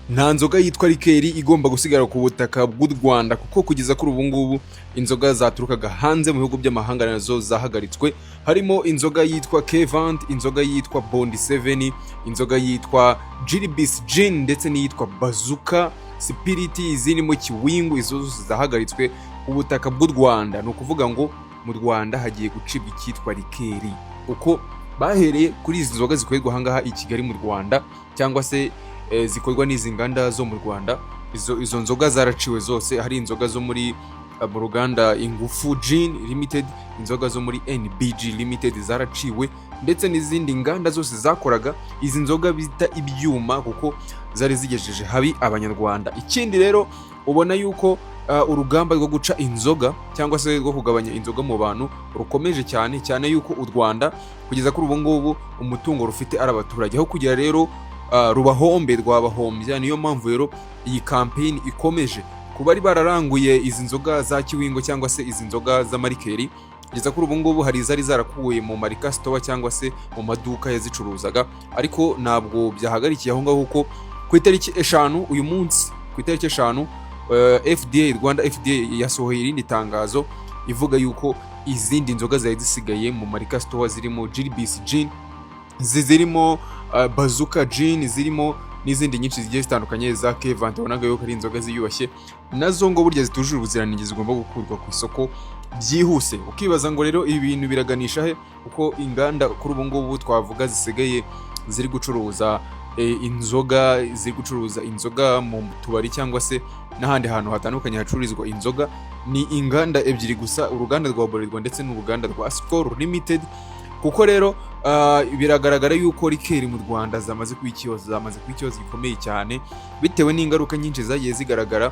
nta nzoga yitwa rikeri igomba gusigara ku butaka bw'u Rwanda, kuko kugeza kuri ubu ngubu inzoga zaturukaga hanze mu bihugu by'amahanga nazo zahagaritswe, harimo inzoga yitwa K-Vant, inzoga yitwa Bond 7, inzoga yitwa Gilbis Gin ndetse n'iyitwa Bazuka Spirit, zirimo Kiwingu, izo zose zahagaritswe ku butaka bw'u Rwanda. Ni ukuvuga ngo mu Rwanda hagiye gucibwa icyitwa rikeri, uko bahereye kuri izi nzoga zikorerwa ahangaha i Kigali mu Rwanda, cyangwa se zikorwa n'izi nganda zo mu Rwanda. Izo nzoga zaraciwe zose. Hari inzoga zo muri mu ruganda Ingufu Gin Limited, inzoga zo muri NBG Limited zaraciwe, ndetse n'izindi nganda zose zakoraga izi nzoga bita ibyuma, kuko zari zigejeje habi abanyarwanda. Ikindi rero ubona yuko urugamba rwo guca inzoga cyangwa se rwo kugabanya inzoga mu bantu rukomeje cyane cyane, yuko u Rwanda kugeza kuri ubu ngubu umutungo rufite ari abaturage, aho kugira rero rubahombe rwabahombya. Niyo mpamvu rero iyi campaign ikomeje ku bari bararanguye izi nzoga za Kiwingo cyangwa se izi nzoga z'amarikeri. Kugeza kuri ubu ngubu hari izari zarakuwe mu marika store cyangwa se mu maduka yazicuruzaga, ariko ntabwo byahagarikiye aho ngaho, kuko ku itariki 5 uyu munsi, ku itariki 5 FDA, Rwanda FDA yasohoye irindi tangazo ivuga yuko izindi nzoga zari zisigaye mu marika store zirimo Gilbis Gin, zirimo Bazuka Gin, zirimo n'izindi nyinshi zigiye zitandukanye za K-Vant, wabonaga yuko ari inzoga ziyubashye, nazo ngo burya zitujuje ubuziranenge zigomba gukurwa ku isoko byihuse. Ukibaza ngo rero ibi bintu biraganisha he, kuko inganda kuri ubu ngubu twavuga zisigaye ziri gucuruza inzoga mu tubari cyangwa se n'ahandi hantu hatandukanye hacururizwa inzoga, ni inganda ebyiri gusa, uruganda rwa Bralirwa ndetse n'uruganda rwa Skol Limited. Kuko rero biragaragara yuko rikeri mu Rwanda zamaze kuba ikibazo gikomeye cyane, bitewe n'ingaruka nyinshi zagiye zigaragara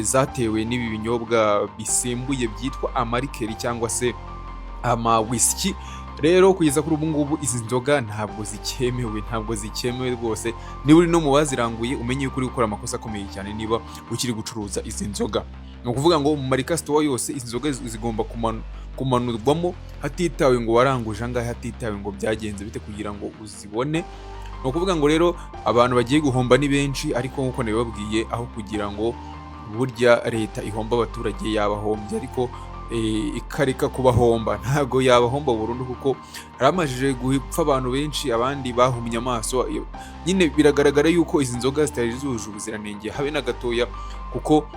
zatewe n'ibi binyobwa bisembuye byitwa amarikeri cyangwa se ama whisky. Rero kugeza kuri ubu ngubu izi nzoga ntabwo zikemewe rwose. Niba uri no mu baziranguye umenye yuko uri gukora amakosa akomeye cyane niba ukiri gucuruza izi nzoga. Ni ukuvuga ngo mu marika store yose izi nzoga zigomba kumanurwamo, hatitawe ngo waranguje angahe, hatitawe ngo byagenze bite kugira ngo uzibone. Ni ukuvuga ngo rero abantu bagiye guhomba ni benshi, ariko nk'uko nabibabwiye, aho kugira ngo burya leta ihomba abaturage yabahombye, ariko ikareka kubahomba, ntago yabahomba burundu, kuko haramajije gupfa abantu benshi, abandi bahumye amaso. Nyine biragaragara yuko izi nzoga zitari zujuje ubuziranenge habe na gatoya, kuko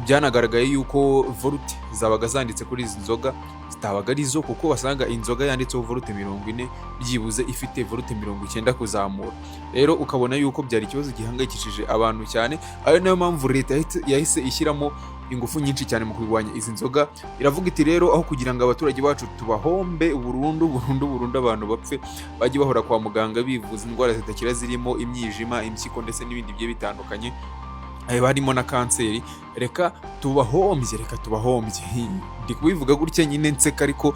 byanagaragaye yuko volute zabaga zanditse kuri izi nzoga zitabaga arizo, kuko basanga inzoga yanditseho volute 40 byibuze ifite volute 90 kuzamura. Rero ukabona yuko byari ikibazo gihangayikishije abantu cyane, ari nayo mpamvu leta yahise ishyiramo ingufu nyinshi cyane mu kurwanya izi nzoga. Iravuga iti rero aho kugira ngo abaturage bacu tubahombe burundu abantu bapfe bajye bahora kwa muganga bivuza indwara zidakira zirimo imyijima, impyiko ndetse n'ibindi bigiye bitandukanye, barimo na kanseri, reka tubahombye. Ndi kubivuga gutya nyine nseka, ariko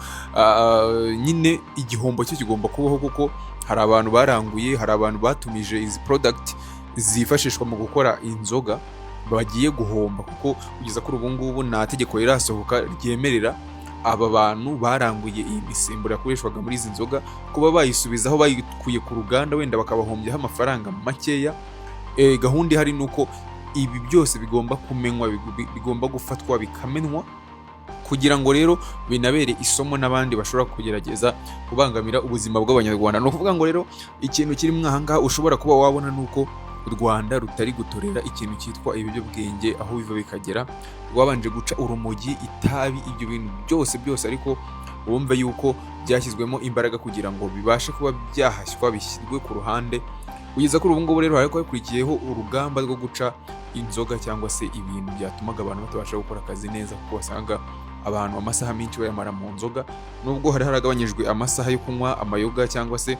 nyine igihombo cyo kigomba kubaho, kuko hari abantu baranguye, hari abantu batumije izi product zifashishwa mu gukora inzoga bagiye guhomba, kuko kugeza kuri ubu ngubu nta tegeko rirasohoka ryemerera aba bantu baranguye iyi misemburo yakoreshwaga muri izi nzoga kuba bayisubizaho bayikuye ku ruganda, wenda bakabahombyaho amafaranga makeya. Gahunda ihari nuko ibi byose bigomba kumenywa, bigomba gufatwa bikamenwa, kugira ngo rero binabere isomo n'abandi bashobora kugerageza kubangamira ubuzima bw'abanyarwanda. Ni ukuvuga ngo rero ikintu kiri mwahangaha ushobora kuba wabona nuko u Rwanda rutari gutorera ikintu cyitwa ibiyobyabwenge aho biva bikagera, rwabanje guca urumogi, itabi, ibyo bintu byose, ariko wumve yuko byashyizwemo imbaraga kugira ngo bibashe kuba byahashywa, bishyirwe ku ruhande. Kugeza kuri ubu ngubu rero hariko hakurikiyeho urugamba rwo guca inzoga cyangwa se ibintu byatumaga abantu batabasha gukora akazi neza, kuko basanga abantu amasaha menshi bayamara mu nzoga, nubwo hari haragabanyijwe amasaha yo kunywa amayoga cyangwa se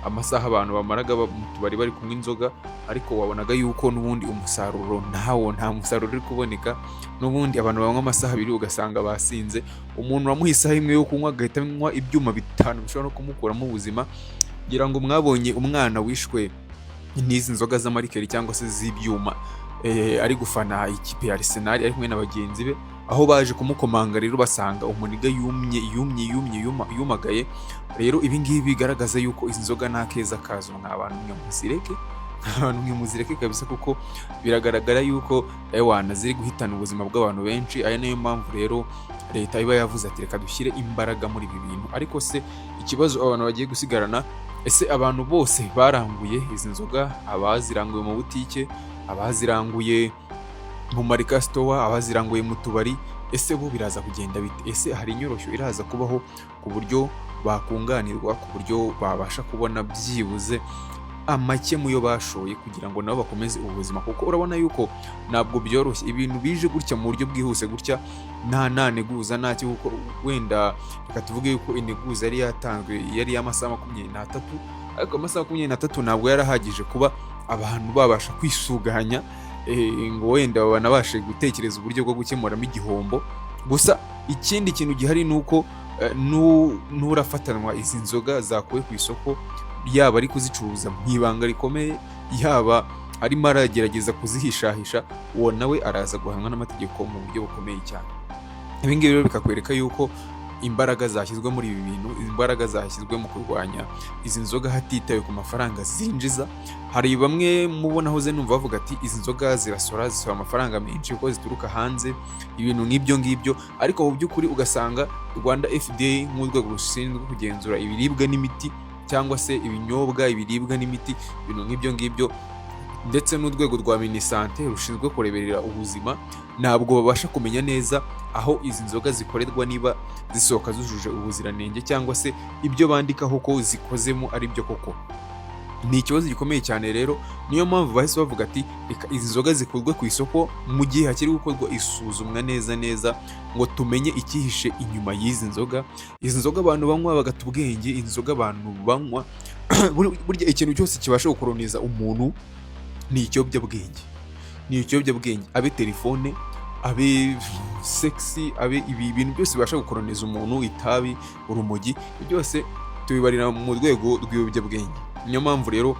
amasaha abantu bamaraga mu tubari bari kunywa inzoga, ariko wabonaga yuko n'ubundi umusaruro nta musaruro uri kuboneka. N'ubundi abantu banywa amasaha 2 ugasanga basinze, umuntu wamuha isaha imwe yo kunywa agahita anywa ibyuma 5 bishobora no kumukuramo ubuzima. Ngira ngo mwabonye umwana wishwe n'izi nzoga z'amarikeri cyangwa se z'ibyuma, ari gufana ikipe ya Arsenal ari kumwe na bagenzi be, aho baje kumukomanga rero basanga umuniga yumagaye. Rero ibi ngibi bigaragaza yuko izi nzoga nta keza kazo, nk'abantu mwe musireke abantu mwimuzireke kabisa, kuko biragaragara yuko ewana ziri guhitana ubuzima bw'abantu benshi. Aya niyo mpamvu rero leta iba yavuze ati reka dushyire imbaraga muri ibi bintu. Ariko se ikibazo abantu bagiye gusigarana, ese abantu bose baranguye izi nzoga, abaziranguye mu butike, abaziranguye mu marika store, abaziranguye mu tubari, ese bo biraza kugenda bite? Ese hari inyoroshyo iraza kubaho ku buryo bakunganirwa, ku buryo babasha kubona byibuze amake mu yo bashoye kugira ngo nabo bakomeze ubuzima? Kuko urabona yuko ntabwo byoroshye ibintu bije gutya mu buryo bwihuse gutya, nta neguza nta cyo. Kuko wenda reka tuvuge yuko integuza yari yatanzwe yari y'amasaha 23, ariko amasaha 23 ntabwo yarahagije kuba abantu babasha kwisuganya ngo wenda banabashe gutekereza uburyo bwo gukemuramo igihombo. Gusa ikindi kintu gihari ni uko nurafatanwa izi nzoga zakuwe ku isoko, yaba ari kuzicuruza mu ibanga rikomeye, yaba arimo aragerageza kuzihishahisha, uwo nawe araza guhanwa n'amategeko mu buryo bukomeye cyane. Ibi ngibi rero bikakwereka yuko imbaraga zashyizwe muri ibi bintu, imbaraga zashyizwe mu kurwanya izi nzoga hatitawe ku mafaranga zinjiza. Hari bamwe mubona hoze numva bavuga ati izi nzoga zisora amafaranga menshi kuko zituruka hanze, ibintu nk'ibyo ngibyo. Ariko mu by'ukuri ugasanga Rwanda FDA nk'urwego rushinzwe kugenzura ibiribwa n'imiti, cyangwa se ibinyobwa, ibiribwa n'imiti, ibintu nk'ibyo ngibyo, ndetse n'urwego rwa minisante rushinzwe kureberera ubuzima, ntabwo babasha kumenya neza aho izi nzoga zikorerwa, niba zisohoka zujuje ubuziranenge cyangwa se ibyo bandikaho ko zikozemo ari byo koko. Ni ikibazo gikomeye cyane rero, niyo mpamvu bahise bavuga ati reka izi nzoga zikurwe ku isoko mu gihe hakiri gukorwa isuzumwa neza ngo tumenye icyihishe inyuma y'izi nzoga. Izi nzoga abantu banywa bagata ubwenge, izi nzoga abantu banywa burya ikintu cyose kibasha gukoroniza umuntu ni ikiyobyabwenge. Ni ikiyobyabwenge, abe telefone, abe sexy, abe ibi bintu byose bibasha gukoroniza umuntu, itabi, urumogi, byose tubibarira mu rwego rw'ibiyobyabwenge. Niyo mpamvu rero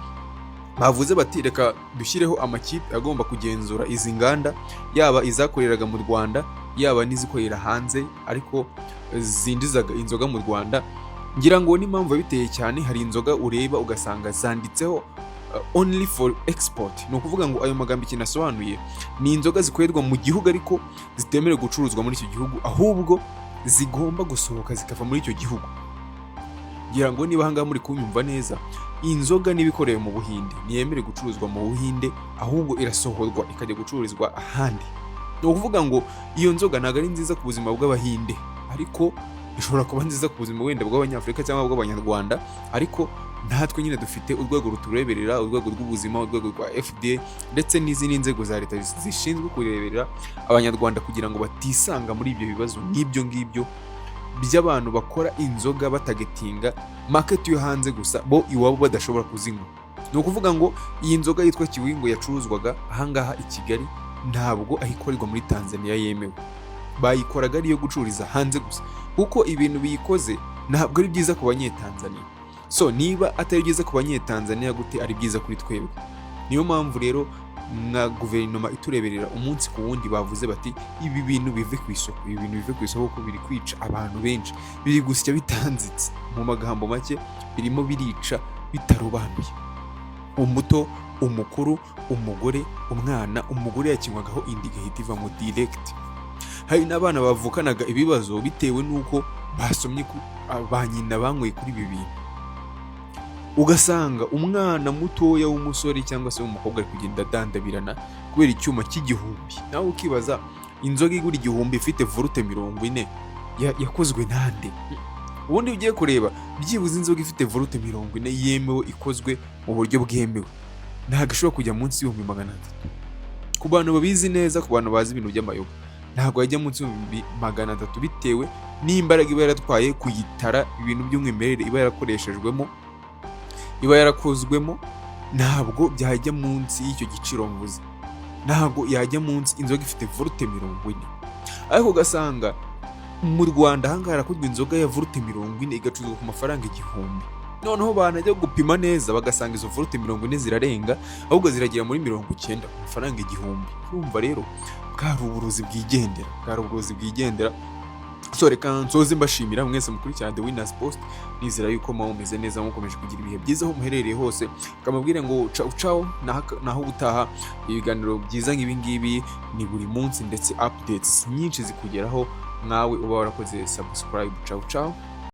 bavuze bati reka dushyireho amakipe agomba kugenzura izi nganda, yaba izakoreraga mu Rwanda, yaba n'izikorera hanze ariko zinjizaga inzoga mu Rwanda. Ngira ngo n'impamvu biteye cyane, hari inzoga ureba ugasanga zanditseho only for export. Ni ukuvuga ngo ayo magambo ikintu asobanuye, ni inzoga zikorerwa mu gihugu ariko zitemerewe gucuruzwa muri icyo gihugu, ahubwo zigomba gusohoka zikava muri icyo gihugu. Ngira ngo niba ahangaha muri kunyumva neza, inzoga n'ibikorewe mu Buhinde ntiyemerewe gucuruzwa mu Buhinde, ahubwo irasohorwa ikajya gucururizwa ahandi. Ni ukuvuga ngo iyo nzoga ntabwo ari nziza ku buzima bw'Abahinde, ariko ishobora kuba nziza ku buzima wenda bw'Abanyafurika cyangwa bw'Abanyarwanda. Ariko natwe nyine dufite urwego rutureberera, urwego rw'ubuzima, urwego rwa FDA ndetse n'izindi nzego za leta zishinzwe kureberera Abanyarwanda kugira ngo batisanga muri ibyo bibazo n'ibyo ngibyo by'abantu bakora inzoga batagetinga market yo hanze gusa, bo iwabo badashobora kuzinywa. Ni ukuvuga ngo iyi nzoga yitwa Kiwingo yacuruzwaga ahangaha i Kigali ntabwo ayikorerwa muri Tanzania yemewe, bayikoraga ariyo gucururiza hanze gusa, kuko ibintu biyikoze ntabwo ari byiza ku Banyetanzania. So niba atari byiza ku Banyetanzania, gute ari byiza kuri twebwe? Niyo mpamvu rero na guverinoma itureberera umunsi ku wundi bavuze bati ibi bintu bive ku isoko, ibi bintu bive ku isoko kuko biri kwica abantu benshi, biri gusya bitanzitse. Mu magambo make birimo birica bitarobanuye, umuto, umukuru, umugore, umwana. Umugore yakinywagaho indi igahita iva mu direct. Hari n'abana bavukanaga ibibazo bitewe n'uko basomye ba nyina banyweye kuri ibi bintu. Ugasanga umwana mutoya w'umusore cyangwa se w'umukobwa ari kugenda dandabirana kubera icyuma cy'igihumbi. Nawe ukibaza, inzoga igura igihumbi ifite volute 40 yakozwe nande? Ubundi ugiye kureba byibuze inzoga ifite volute 40 yemewe, ikozwe mu buryo bwemewe, ntabwo ishobora kujya munsi y'ibihumbi 300. Ku bantu babizi neza, ku bantu bazi ibintu by'amayoga, ntabwo yajya munsi y'ibihumbi 300 bitewe n'imbaraga iba yaratwaye kuyitara, ibintu by'umwimerere iba yarakoreshejwemo, iba yarakozwemo. Ntabwo byajya munsi y'icyo giciro mvuze, ntabwo yajya munsi. Inzoga ifite volute 40, ariko ugasanga mu Rwanda ahangaha harakozwe inzoga ya volute 40 igacuruzwa ku mafaranga 1000. Noneho banajya gupima neza bagasanga izo volute 40 zirarenga, ahubwo ziragera muri 90 ku mafaranga 1000. Urumva rero bwari uburozi bwigendera, so reka nsoze mbashimira mwese mukurikirane The Winners Post, nizera yuko mumeze neza mukomeje kugira ibihe byiza aho muherereye hose, kamubwire ngo ciao ciao, naho ubutaha. Ibiganiro byiza nk'ibi ngibi ni buri munsi, ndetse updates nyinshi zikugeraho nawe uba warakoze subscribe. Ciao ciao.